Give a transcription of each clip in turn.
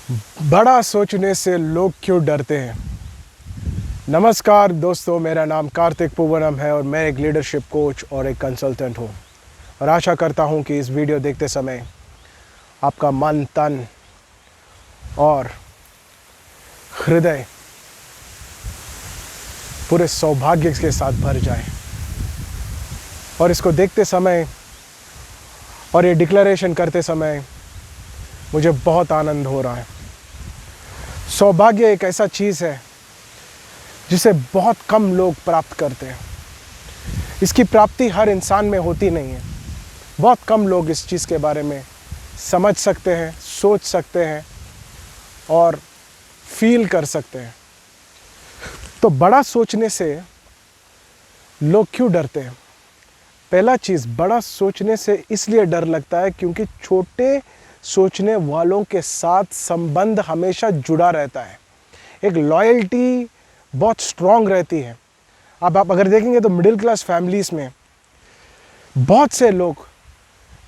बड़ा सोचने से लोग क्यों डरते हैं। नमस्कार दोस्तों, मेरा नाम कार्तिक पूवनम है और मैं एक लीडरशिप कोच और एक कंसल्टेंट हूँ। और आशा करता हूँ कि इस वीडियो देखते समय आपका मन, तन और हृदय पूरे सौभाग्य के साथ भर जाए। और इसको देखते समय और ये डिक्लेरेशन करते समय मुझे बहुत आनंद हो रहा है। सौभाग्य एक ऐसा चीज़ है जिसे बहुत कम लोग प्राप्त करते हैं। इसकी प्राप्ति हर इंसान में होती नहीं है। बहुत कम लोग इस चीज़ के बारे में समझ सकते हैं, सोच सकते हैं और फील कर सकते हैं। तो बड़ा सोचने से लोग क्यों डरते हैं? पहला चीज़, बड़ा सोचने से इसलिए डर लगता है क्योंकि छोटे सोचने वालों के साथ संबंध हमेशा जुड़ा रहता है। एक लॉयल्टी बहुत स्ट्रांग रहती है। अब आप अगर देखेंगे तो मिडिल क्लास फैमिलीज़ में बहुत से लोग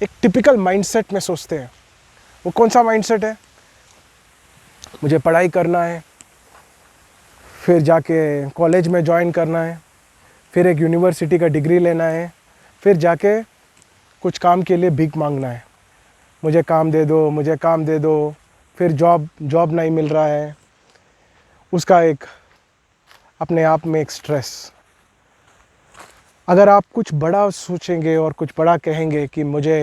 एक टिपिकल माइंडसेट में सोचते हैं। वो कौन सा माइंडसेट है? मुझे पढ़ाई करना है, फिर जाके कॉलेज में ज्वाइन करना है, फिर एक यूनिवर्सिटी का डिग्री लेना है, फिर जाके कुछ काम के लिए भीख मांगना है। मुझे काम दे दो, मुझे काम दे दो। फिर जॉब नहीं मिल रहा है, उसका एक अपने आप में एक स्ट्रेस। अगर आप कुछ बड़ा सोचेंगे और कुछ बड़ा कहेंगे कि मुझे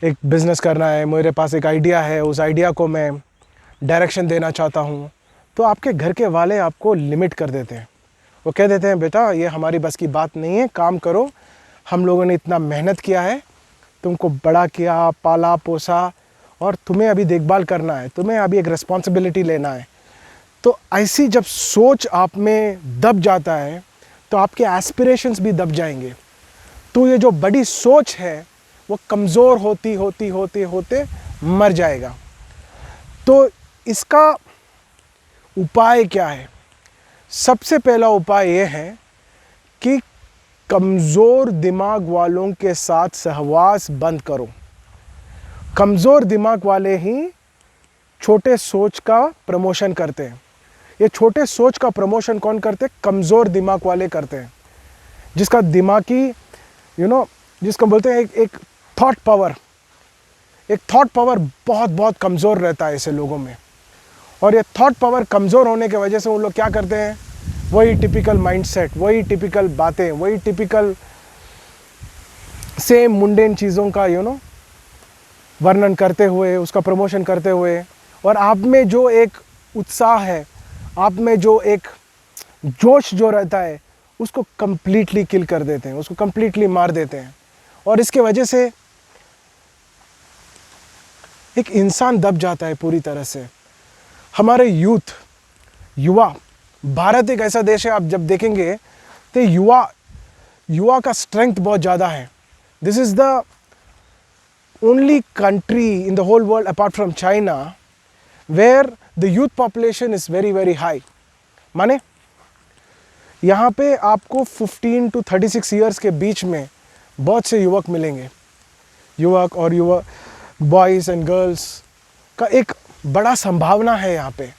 एक बिज़नेस करना है, मेरे पास एक आइडिया है, उस आइडिया को मैं डायरेक्शन देना चाहता हूँ, तो आपके घर के वाले आपको लिमिट कर देते हैं। वो कह देते हैं, बेटा ये हमारी बस की बात नहीं है, काम करो, हम लोगों ने इतना मेहनत किया है, तुमको बड़ा किया, पाला पोसा, और तुम्हें अभी देखभाल करना है, तुम्हें अभी एक रिस्पॉन्सिबिलिटी लेना है। तो ऐसी जब सोच आप में दब जाता है तो आपके एस्पिरेशंस भी दब जाएंगे। तो ये जो बड़ी सोच है वो कमज़ोर होती होती होते होते मर जाएगा। तो इसका उपाय क्या है? सबसे पहला उपाय ये है कि कमज़ोर दिमाग वालों के साथ सहवास बंद करो। कमज़ोर दिमाग वाले ही छोटे सोच का प्रमोशन करते हैं। ये छोटे सोच का प्रमोशन कौन करते हैं? कमज़ोर दिमाग वाले करते हैं। जिसका दिमागी जिसको बोलते हैं एक थॉट पावर, एक थॉट पावर बहुत बहुत कमज़ोर रहता है ऐसे लोगों में। और ये थॉट पावर कमज़ोर होने की वजह से वो लोग क्या करते हैं? वही टिपिकल माइंडसेट, वही टिपिकल बातें, वही टिपिकल सेम मुंडेन चीज़ों का वर्णन करते हुए, उसका प्रमोशन करते हुए, और आप में जो एक उत्साह है, आप में जो एक जोश जो रहता है, उसको कंप्लीटली किल कर देते हैं, उसको कंप्लीटली मार देते हैं। और इसके वजह से एक इंसान दब जाता है पूरी तरह से। हमारे युवा, भारत एक ऐसा देश है, आप जब देखेंगे तो युवा का स्ट्रेंथ बहुत ज़्यादा है। This is the only country in the whole world apart from China where the youth population is very very high. माने यहाँ पे आपको 15 to 36 ईयर्स के बीच में बहुत से युवक मिलेंगे। युवक और युवा, बॉयज़ एंड गर्ल्स का एक बड़ा संभावना है यहाँ पे।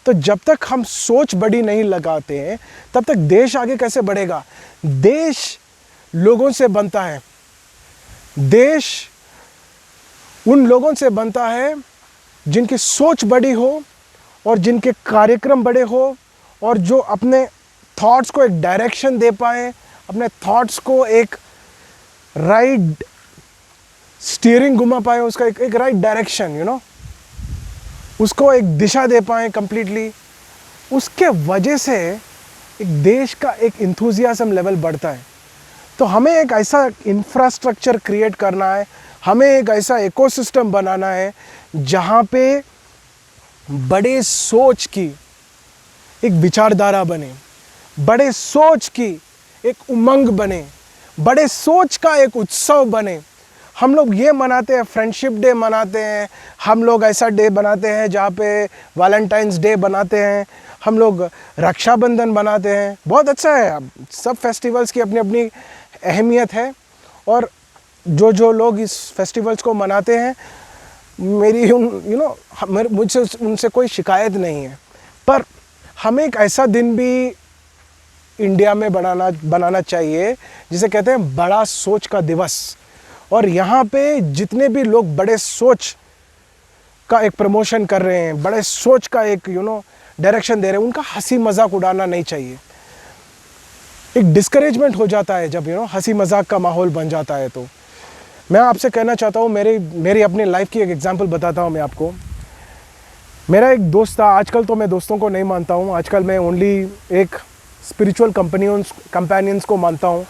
तो जब तक हम सोच बड़ी नहीं लगाते हैं तब तक देश आगे कैसे बढ़ेगा? देश लोगों से बनता है। देश उन लोगों से बनता है जिनकी सोच बड़ी हो और जिनके कार्यक्रम बड़े हो और जो अपने थॉट्स को एक डायरेक्शन दे पाए, अपने थॉट्स को एक राइट स्टीयरिंग घुमा पाए, उसका एक राइट डायरेक्शन, उसको एक दिशा दे पाए कंप्लीटली। उसके वजह से एक देश का एक इंथुजियाज्म लेवल बढ़ता है। तो हमें एक ऐसा इंफ्रास्ट्रक्चर क्रिएट करना है, हमें एक ऐसा इकोसिस्टम बनाना है जहाँ पे बड़े सोच की एक विचारधारा बने, बड़े सोच की एक उमंग बने, बड़े सोच का एक उत्सव बने। हम लोग ये मनाते हैं, फ्रेंडशिप डे मनाते हैं, हम लोग ऐसा डे बनाते हैं जहाँ पे वैलेंटाइंस डे बनाते हैं, हम लोग रक्षाबंधन बनाते हैं। बहुत अच्छा है, सब फेस्टिवल्स की अपनी अपनी अहमियत है। और जो लोग इस फेस्टिवल्स को मनाते हैं मेरी मुझसे उनसे कोई शिकायत नहीं है, पर हमें एक ऐसा दिन भी इंडिया में बनाना चाहिए जिसे कहते हैं बड़ा सोच का दिवस। और यहाँ पे जितने भी लोग बड़े सोच का एक प्रमोशन कर रहे हैं, बड़े सोच का एक डायरेक्शन दे रहे हैं, उनका हंसी मजाक उड़ाना नहीं चाहिए। एक डिस्करेजमेंट हो जाता है जब हंसी मजाक का माहौल बन जाता है। तो मैं आपसे कहना चाहता हूँ, मेरी अपनी लाइफ की एक एग्जांपल बताता हूँ मैं आपको। मेरा एक दोस्त था, आजकल तो मैं दोस्तों को नहीं मानता हूँ, आजकल मैं ओनली एक स्पिरिचुअल कंपेनियंस को मानता हूँ,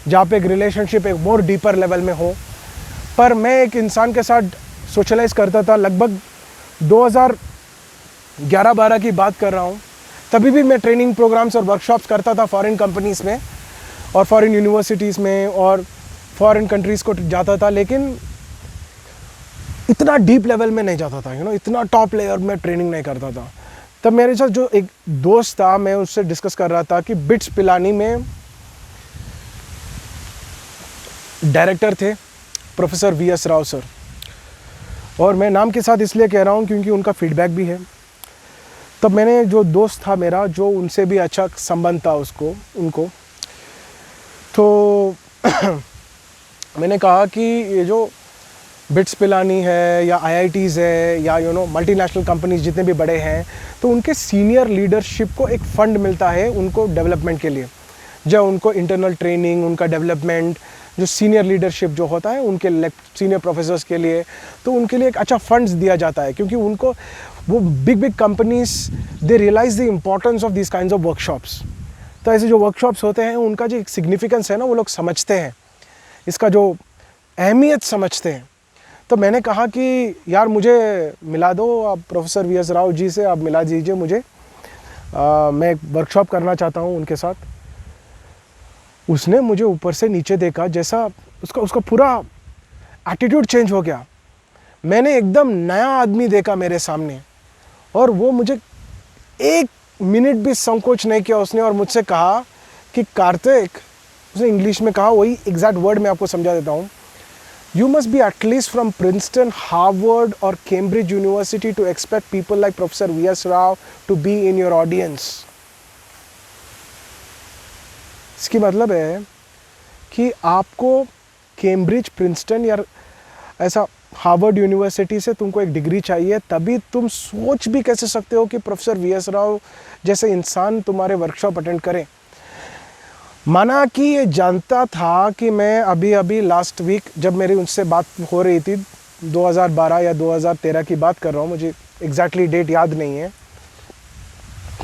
जहाँ पे एक रिलेशनशिप एक मोर डीपर लेवल में हो। पर मैं एक इंसान के साथ सोशलाइज करता था, लगभग 2011-12 की बात कर रहा हूँ। तभी भी मैं ट्रेनिंग प्रोग्राम्स और वर्कशॉप्स करता था फॉरेन कंपनीज़ में और फॉरेन यूनिवर्सिटीज़ में और फॉरेन कंट्रीज़ को जाता था, लेकिन इतना डीप लेवल में नहीं जाता था, इतना टॉप लेवल में ट्रेनिंग नहीं करता था। तब मेरे साथ जो एक दोस्त था, मैं उससे डिस्कस कर रहा था कि बिट्स पिलानी में डायरेक्टर थे प्रोफेसर वीएस राव सर, और मैं नाम के साथ इसलिए कह रहा हूँ क्योंकि उनका फीडबैक भी है। तब मैंने जो दोस्त था मेरा, जो उनसे भी अच्छा संबंध था उनको तो मैंने कहा कि ये जो बिट्स पिलानी है या आईआईटीज़ है या मल्टीनेशनल कंपनीज जितने भी बड़े हैं, तो उनके सीनियर लीडरशिप को एक फ़ंड मिलता है उनको डेवलपमेंट के लिए, जब उनको इंटरनल ट्रेनिंग, उनका डेवलपमेंट, जो सीनियर लीडरशिप जो होता है उनके सीनियर प्रोफेसर्स के लिए, तो उनके लिए एक अच्छा फंड्स दिया जाता है, क्योंकि उनको वो big companies they realize the importance of this kinds of workshops. तो ऐसे जो वर्कशॉप्स होते हैं उनका जो एक सिग्निफिकेंस है ना, वो लोग समझते हैं, इसका जो अहमियत समझते हैं। तो मैंने कहा कि यार मुझे मिला दो, आप प्रोफेसर वीएस राव जी से आप मिला दीजिए मुझे, मैं एक वर्कशॉप करना चाहता हूँ उनके साथ। उसने मुझे ऊपर से नीचे देखा, जैसा उसका पूरा एटीट्यूड चेंज हो गया। मैंने एकदम नया आदमी देखा मेरे सामने, और वो मुझे एक मिनट भी संकोच नहीं किया उसने, और मुझसे कहा कि कार्तिक, उसने इंग्लिश में कहा, वही एग्जैक्ट वर्ड मैं आपको समझा देता हूँ, You must be at least from Princeton, Harvard or Cambridge University to expect people like Professor V.S. Rao to be in your audience. इसकी मतलब है कि आपको कैम्ब्रिज, प्रिंसटन या ऐसा हार्वर्ड यूनिवर्सिटी से तुमको एक डिग्री चाहिए, तभी तुम सोच भी कैसे सकते हो कि प्रोफेसर वी.एस. राव जैसे इंसान तुम्हारे वर्कशॉप अटेंड करें। माना कि ये जानता था कि मैं अभी लास्ट वीक जब मेरी उनसे बात हो रही थी, 2012 या 2013 की बात कर रहा हूँ, मुझे एग्जैक्टली डेट याद नहीं है,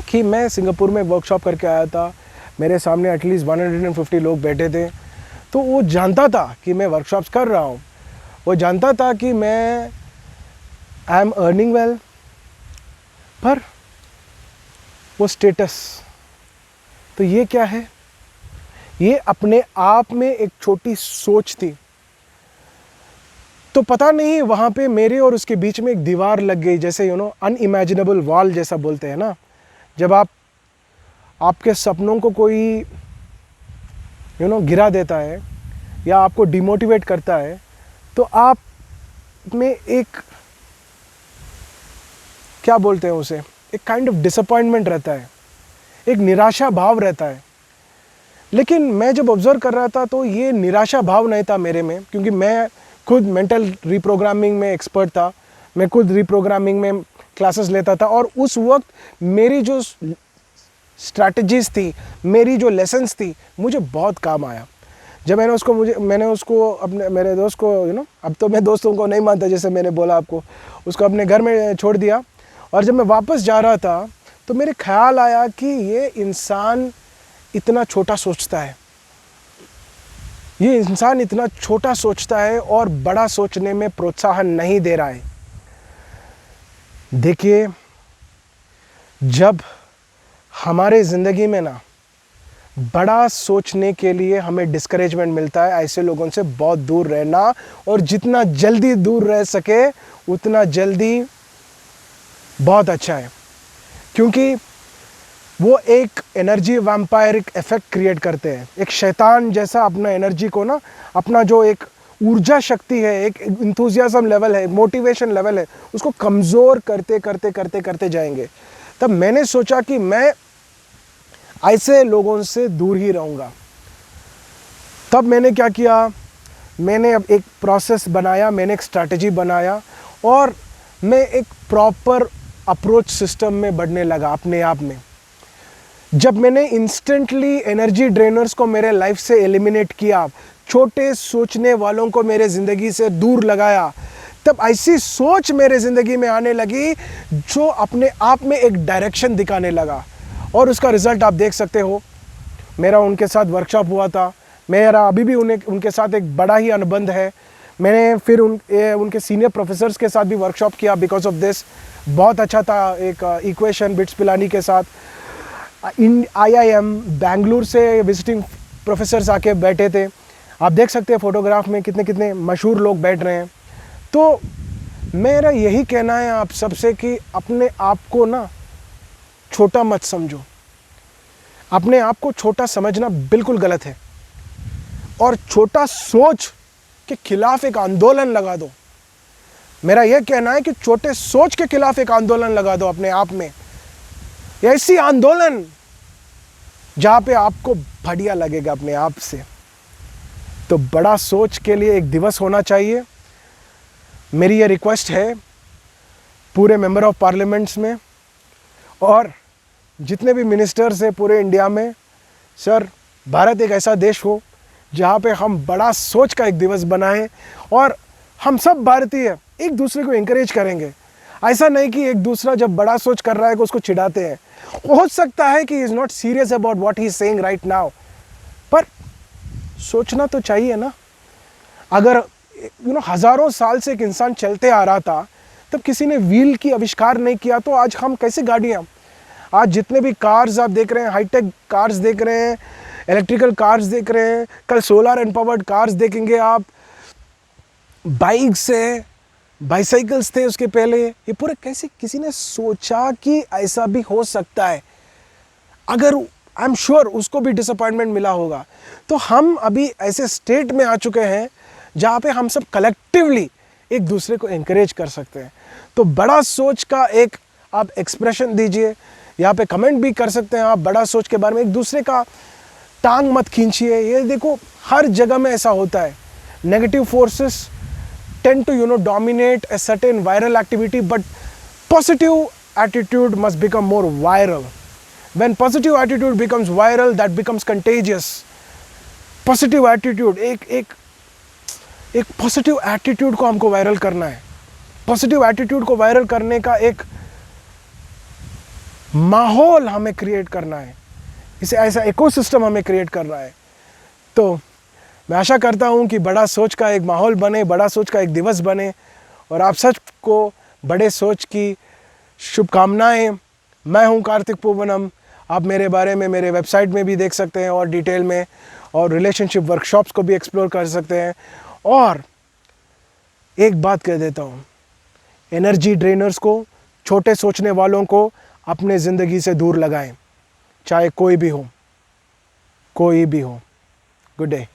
कि मैं सिंगापुर में वर्कशॉप करके आया था, मेरे सामने एटलीस्ट 150 लोग बैठे थे। तो वो जानता था कि मैं वर्कशॉप्स कर रहा हूँ, वो जानता था कि मैं आई एम अर्निंग वेल, पर वो स्टेटस, तो ये क्या है, ये अपने आप में एक छोटी सोच थी। तो पता नहीं वहाँ पे मेरे और उसके बीच में एक दीवार लग गई, जैसे अनइमेजिनेबल वॉल जैसा बोलते हैं ना, जब आपके सपनों को कोई गिरा देता है या आपको डिमोटिवेट करता है, तो आप में एक, क्या बोलते हैं उसे, एक काइंड ऑफ डिसअपॉइंटमेंट रहता है, एक निराशा भाव रहता है। लेकिन मैं जब ऑब्जर्व कर रहा था तो ये निराशा भाव नहीं था मेरे में, क्योंकि मैं खुद मेंटल रिप्रोग्रामिंग में एक्सपर्ट था, मैं खुद रिप्रोग्रामिंग में क्लासेस लेता था, और उस वक्त मेरी जो स्ट्रैटेजीज थी, मेरी जो लेसन्स थी, मुझे बहुत काम आया। जब मैंने उसको अपने मेरे दोस्त को अब तो मैं दोस्तों को नहीं मानता, जैसे मैंने बोला आपको, उसको अपने घर में छोड़ दिया, और जब मैं वापस जा रहा था तो मेरे ख्याल आया कि ये इंसान इतना छोटा सोचता है, ये इंसान इतना छोटा सोचता है और बड़ा सोचने में प्रोत्साहन नहीं दे रहा है। देखिए, जब हमारे ज़िंदगी में ना बड़ा सोचने के लिए हमें डिस्करेजमेंट मिलता है, ऐसे लोगों से बहुत दूर रहना, और जितना जल्दी दूर रह सके उतना जल्दी बहुत अच्छा है, क्योंकि वो एक एनर्जी वैम्पायरिक इफेक्ट क्रिएट करते हैं। एक शैतान जैसा अपना एनर्जी को ना, अपना जो एक ऊर्जा शक्ति है, एक इंथुजियाज्म लेवल है, मोटिवेशन लेवल है, उसको कमज़ोर करते करते करते करते जाएंगे। तब मैंने सोचा कि मैं ऐसे लोगों से दूर ही रहूँगा। तब मैंने क्या किया, मैंने अब एक प्रोसेस बनाया, मैंने एक स्ट्रैटेजी बनाया और मैं एक प्रॉपर अप्रोच सिस्टम में बढ़ने लगा अपने आप में। जब मैंने इंस्टेंटली एनर्जी ड्रेनर्स को मेरे लाइफ से एलिमिनेट किया, छोटे सोचने वालों को मेरे ज़िंदगी से दूर लगाया, तब ऐसी सोच मेरे ज़िंदगी में आने लगी जो अपने आप में एक डायरेक्शन दिखाने लगा। और उसका रिज़ल्ट आप देख सकते हो। मेरा उनके साथ वर्कशॉप हुआ था, मेरा अभी भी उनके साथ एक बड़ा ही अनुबंध है। मैंने फिर उनके सीनियर प्रोफेसर्स के साथ भी वर्कशॉप किया बिकॉज ऑफ दिस। बहुत अच्छा था, एक इक्वेशन बिट्स पिलानी के साथ। IIM बेंगलुरु से विजिटिंग प्रोफेसर्स आके बैठे थे। आप देख सकते हैं फोटोग्राफ में कितने कितने मशहूर लोग बैठ रहे हैं। तो मेरा यही कहना है आप सबसे कि अपने आप को ना छोटा मत समझो। अपने आप को छोटा समझना बिल्कुल गलत है। और छोटा सोच के खिलाफ एक आंदोलन लगा दो। मेरा यह कहना है कि छोटे सोच के खिलाफ एक आंदोलन लगा दो अपने आप में। ऐसी आंदोलन जहां पे आपको बढ़िया लगेगा अपने आप से। तो बड़ा सोच के लिए एक दिवस होना चाहिए। मेरी ये रिक्वेस्ट है पूरे मेंबर ऑफ पार्लियामेंट्स में और जितने भी मिनिस्टर्स हैं पूरे इंडिया में, सर भारत एक ऐसा देश हो जहाँ पे हम बड़ा सोच का एक दिवस बनाएं और हम सब भारतीय एक दूसरे को इंकरेज करेंगे। ऐसा नहीं कि एक दूसरा जब बड़ा सोच कर रहा है कि उसको चिढ़ाते हैं। हो सकता है कि is not serious about what he is saying right now, पर सोचना तो चाहिए ना। अगर हज़ारों साल से एक इंसान चलते आ रहा था, तब किसी ने व्हील की आविष्कार नहीं किया तो आज हम कैसे गाड़ियाँ। आज जितने भी कार्स आप देख रहे हैं, हाईटेक कार्स देख रहे हैं, इलेक्ट्रिकल कार्स देख रहे हैं, कल सोलर एम्पावर्ड कार्स देखेंगे आप। बाइक्स है, बाइसाइकिल्स थे उसके पहले। ये पूरे कैसे किसी ने सोचा कि ऐसा भी हो सकता है। अगर आई एम श्योर उसको भी डिसअपॉइंटमेंट मिला होगा। तो हम अभी ऐसे स्टेट में आ चुके हैं जहाँ पे हम सब कलेक्टिवली एक दूसरे को एनकरेज कर सकते हैं। तो बड़ा सोच का एक आप एक्सप्रेशन दीजिए, यहाँ पे कमेंट भी कर सकते हैं आप बड़ा सोच के बारे में। एक दूसरे का टांग मत खींचिए। ये देखो हर जगह में ऐसा होता है। Negative forces tend to dominate a certain viral activity, but positive attitude must become more viral. When positive attitude becomes viral, that becomes contagious. Positive attitude, एक पॉजिटिव एटीट्यूड को हमको वायरल करना है। पॉजिटिव एटीट्यूड को viral करने का एक माहौल हमें क्रिएट करना है। इसे ऐसा इकोसिस्टम हमें क्रिएट करना है। तो मैं आशा करता हूँ कि बड़ा सोच का एक माहौल बने, बड़ा सोच का एक दिवस बने और आप सबको बड़े सोच की शुभकामनाएं। मैं हूँ कार्तिक पूवनम। आप मेरे बारे में मेरे वेबसाइट में भी देख सकते हैं और डिटेल में, और रिलेशनशिप वर्कशॉप्स को भी एक्सप्लोर कर सकते हैं। और एक बात कह देता हूँ, एनर्जी ड्रेनर्स को, छोटे सोचने वालों को अपने ज़िंदगी से दूर लगाएं, चाहे कोई भी हो, कोई भी हो। Good day.